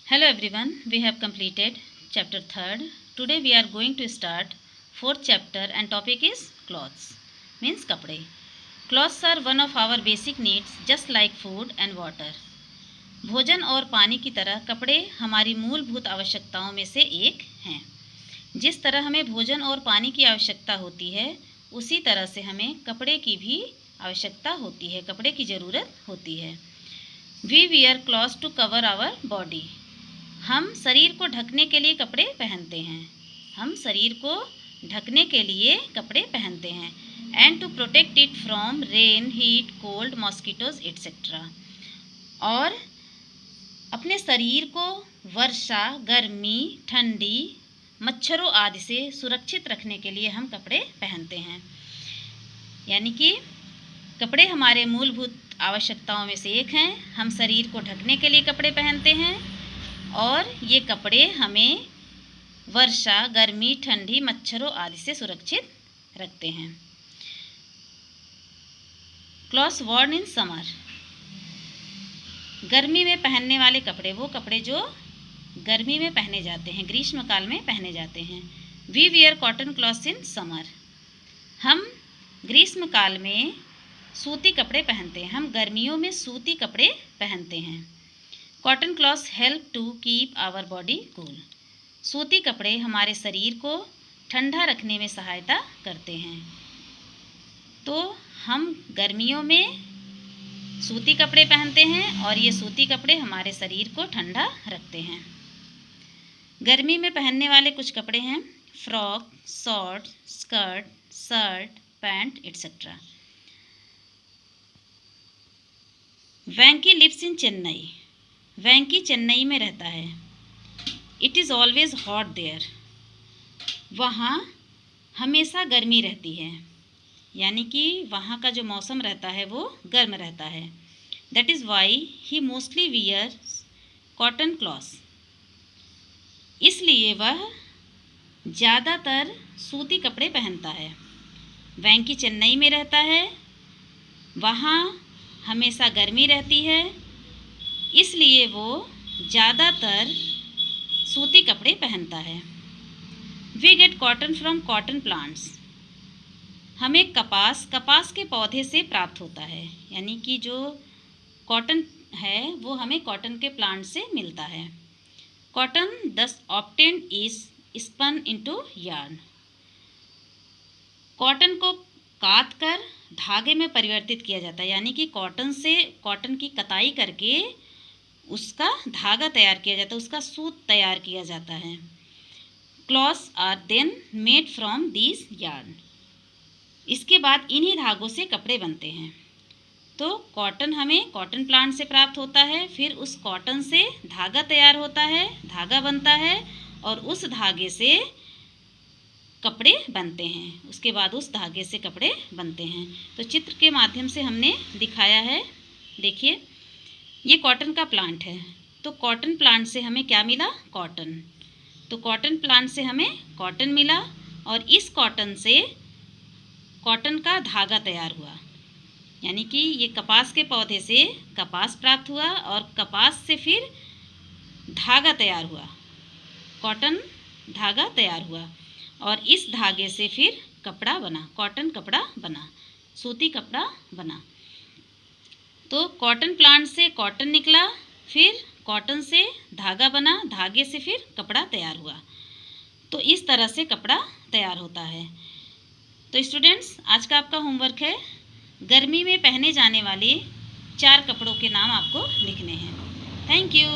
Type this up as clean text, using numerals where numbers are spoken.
Hello everyone, we have completed chapter 3rd. Today we are going to start 4th chapter and topic is clothes, means kapde. Clothes are one of our basic needs just like food and water. भोजन और पानी की तरह कपड़े हमारी मूलभूत आवश्यकताओं में से एक हैं। जिस तरह हमें भोजन और पानी की आवश्यकता होती है उसी तरह से हमें कपड़े की भी आवश्यकता होती है, कपड़े की ज़रूरत होती है। We wear clothes to cover our body. हम शरीर को ढकने के लिए कपड़े पहनते हैं। हम शरीर को ढकने के लिए कपड़े पहनते हैं। And to protect it from rain, heat, cold, mosquitoes etcetera. और अपने शरीर को वर्षा, गर्मी, ठंडी, मच्छरों आदि से सुरक्षित रखने के लिए हम कपड़े पहनते हैं। यानी कि कपड़े हमारे मूलभूत आवश्यकताओं में से एक हैं। हम शरीर को ढकने के लिए कपड़े पहनते हैं और ये कपड़े हमें वर्षा, गर्मी, ठंडी, मच्छरों आदि से सुरक्षित रखते हैं। Clothes worn in summer. गर्मी में पहनने वाले कपड़े, वो कपड़े जो गर्मी में पहने जाते हैं, ग्रीष्म काल में पहने जाते हैं। We wear cotton clothes in summer. हम ग्रीष्म काल में सूती कपड़े पहनते हैं। हम गर्मियों में सूती कपड़े पहनते हैं। Cotton clothes help to keep our body cool. सूती कपड़े हमारे शरीर को ठंडा रखने में सहायता करते हैं। तो हम गर्मियों में सूती कपड़े पहनते हैं और ये सूती कपड़े हमारे शरीर को ठंडा रखते हैं। गर्मी में पहनने वाले कुछ कपड़े हैं frock, short, skirt, shirt, pant etcetera. Venky lives in Chennai. Venky Chennai में रहता है। It is always hot there. वहाँ हमेशा गर्मी रहती है, यानी कि वहाँ का जो मौसम रहता है वो गर्म रहता है। That is why he mostly wear cotton clothes. इसलिए वह ज़्यादातर सूती कपड़े पहनता है। वेंकी चेन्नई में रहता है, वहाँ हमेशा गर्मी रहती है, इसलिए वो ज़्यादातर सूती कपड़े पहनता है। We get cotton from cotton plants. हमें कपास के पौधे से प्राप्त होता है, यानी कि जो कॉटन है वो हमें कॉटन के प्लांट से मिलता है। Cotton thus obtained is spun into yarn. Cotton को काट कर धागे में परिवर्तित किया जाता है, यानी कि कॉटन की कताई करके उसका धागा तैयार किया जाता है, उसका सूत तैयार किया जाता है। Clothes are then made from this yarn. इसके बाद इन्हीं धागों से कपड़े बनते हैं। तो कॉटन हमें कॉटन प्लांट से प्राप्त होता है, फिर उस कॉटन से धागा तैयार होता है, धागा बनता है और उस धागे से कपड़े बनते हैं। उसके बाद उस धागे से कपड़े बनते हैं। तो चित्र के माध्यम से हमने दिखाया है। देखिए, ये कॉटन का प्लांट है। तो कॉटन प्लांट से हमें क्या मिला? कॉटन। तो कॉटन प्लांट से हमें कॉटन मिला और इस कॉटन से कॉटन का धागा तैयार हुआ, यानी कि ये कपास के पौधे से कपास प्राप्त हुआ और कपास से फिर धागा तैयार हुआ, कॉटन धागा तैयार हुआ और इस धागे से फिर कपड़ा बना, कॉटन कपड़ा बना, सूती कपड़ा बना। तो कॉटन प्लांट से कॉटन निकला, फिर कॉटन से धागा बना, धागे से फिर कपड़ा तैयार हुआ। तो इस तरह से कपड़ा तैयार होता है। तो स्टूडेंट्स, आज का आपका होमवर्क है, गर्मी में पहने जाने वाले 4 कपड़ों के नाम आपको लिखने हैं। Thank you.